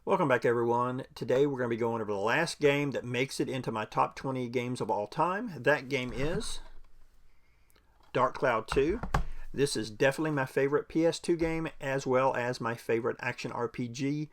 Welcome back, everyone. Today we're going to be going over the last game that makes it into my top 20 games of all time. That game is Dark Cloud 2. This is definitely my favorite PS2 game, as well as my favorite action RPG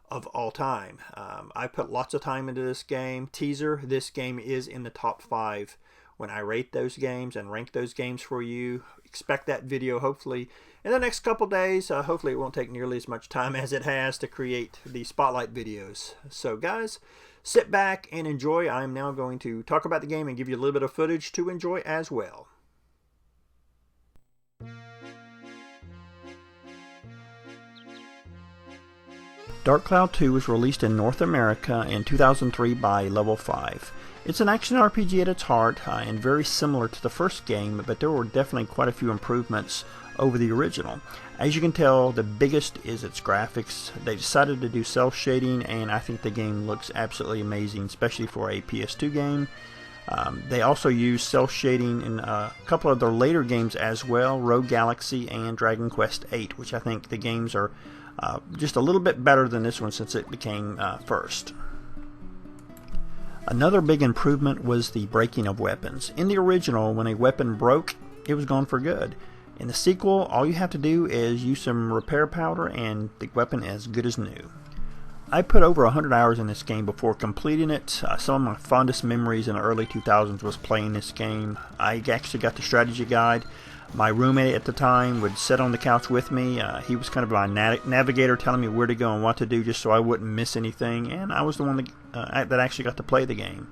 of all time. I put lots of time into this game. Teaser, this game is in the top 5 when I rate those games and rank those games for you. Expect that video hopefully in the next couple days. Hopefully it won't take nearly as much time as it has to create the spotlight videos. So guys, sit back and enjoy. I'm now going to talk about the game and give you a little bit of footage to enjoy as well. Dark Cloud 2 was released in North America in 2003 by Level 5. It's an action RPG at its heart and very similar to the first game, but there were definitely quite a few improvements over the original. As you can tell, the biggest is its graphics. They decided to do cel shading, and I think the game looks absolutely amazing, especially for a PS2 game. They also use cel shading in a couple of their later games as well, Rogue Galaxy and Dragon Quest VIII, which I think the games are just a little bit better than this one since it became first. Another big improvement was the breaking of weapons. In the original, when a weapon broke, it was gone for good. In the sequel, all you have to do is use some repair powder and the weapon is as good as new. I put over 100 hours in this game before completing it. Some of my fondest memories in the early 2000s was playing this game. I actually got the strategy guide. My roommate at the time would sit on the couch with me. He was kind of my navigator, telling me where to go and what to do just so I wouldn't miss anything, and I was the one that actually got to play the game.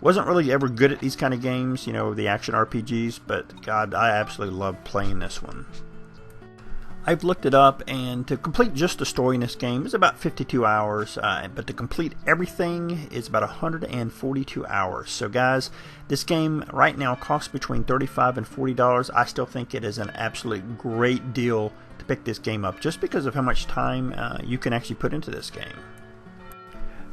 Wasn't really ever good at these kind of games, you know, the action RPGs, but God, I absolutely loved playing this one. I've looked it up, and to complete just the story in this game is about 52 hours, but to complete everything is about 142 hours. So guys, this game right now costs between $35 and $40. I still think it is an absolute great deal to pick this game up, just because of how much time you can actually put into this game.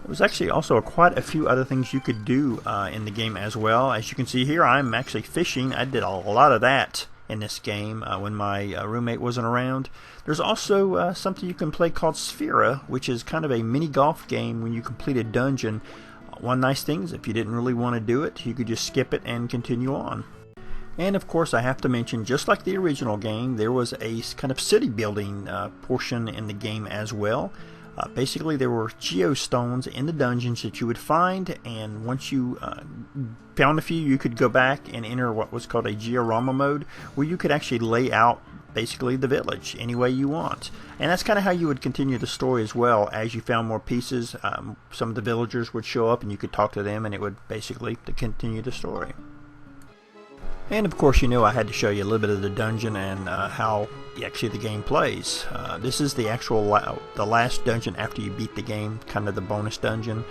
There was actually also quite a few other things you could do in the game as well. As you can see here, I'm actually fishing. I did a lot of that in this game when my roommate wasn't around. There's also something you can play called Sphera, which is kind of a mini golf game when you complete a dungeon. One nice thing is if you didn't really want to do it, you could just skip it and continue on. And of course I have to mention, just like the original game, there was a kind of city building portion in the game as well. Basically, there were geostones in the dungeons that you would find, and once you found a few, you could go back and enter what was called a georama mode, where you could actually lay out basically the village any way you want. And that's kind of how you would continue the story as well. As you found more pieces, some of the villagers would show up and you could talk to them, and it would basically continue the story. And of course, you know, I had to show you a little bit of the dungeon and how actually the game plays. This is the actual the last dungeon after you beat the game, kind of the bonus dungeon.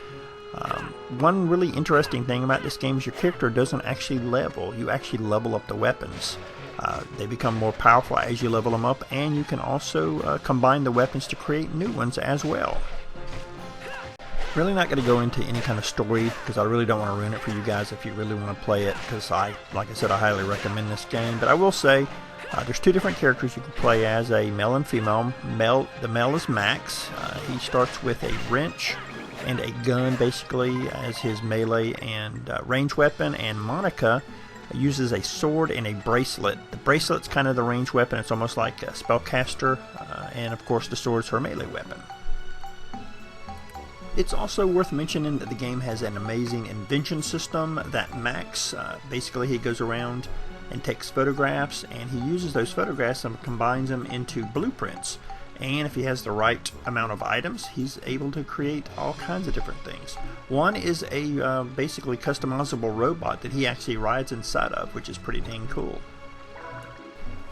One really interesting thing about this game is your character doesn't actually level. You actually level up the weapons. They become more powerful as you level them up, and you can also combine the weapons to create new ones as well. Really not going to go into any kind of story because I really don't want to ruin it for you guys if you really want to play it, because like I said, I highly recommend this game. But I will say there's two different characters you can play as, a male and female. The male is Max. He starts with a wrench and a gun basically as his melee and range weapon, and Monica uses a sword and a bracelet. The bracelet's kind of the range weapon. It's almost like a spellcaster, and of course the sword's her melee weapon. It's also worth mentioning that the game has an amazing invention system that Max, basically he goes around and takes photographs, and he uses those photographs and combines them into blueprints. And if he has the right amount of items, he's able to create all kinds of different things. One is a basically customizable robot that he actually rides inside of, which is pretty dang cool.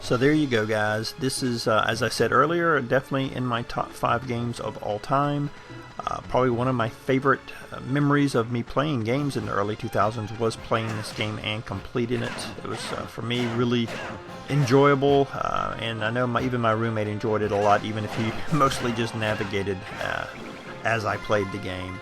So there you go, guys. This is, as I said earlier, definitely in my top 5 games of all time. Probably one of my favorite memories of me playing games in the early 2000s was playing this game and completing it. It was, for me, really enjoyable, and I know even my roommate enjoyed it a lot, even if he mostly just navigated as I played the game.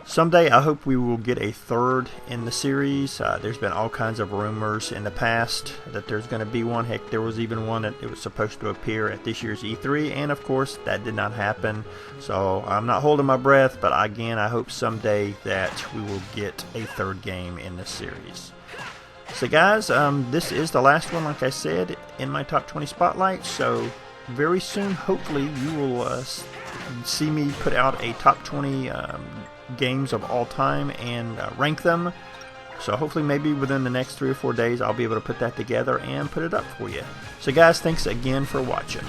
Someday I hope we will get a third in the series. There's been all kinds of rumors in the past that there's going to be one. Heck, there was even one that it was supposed to appear at this year's E3, and of course that did not happen. So I'm not holding my breath, but again, I hope someday that we will get a third game in this series. So guys, this is the last one, like I said, in my top 20 spotlight. So very soon, hopefully, you will see me put out a top 20 games of all time and rank them. So hopefully maybe within the next 3 or 4 days I'll be able to put that together and put it up for you. So guys, thanks again for watching.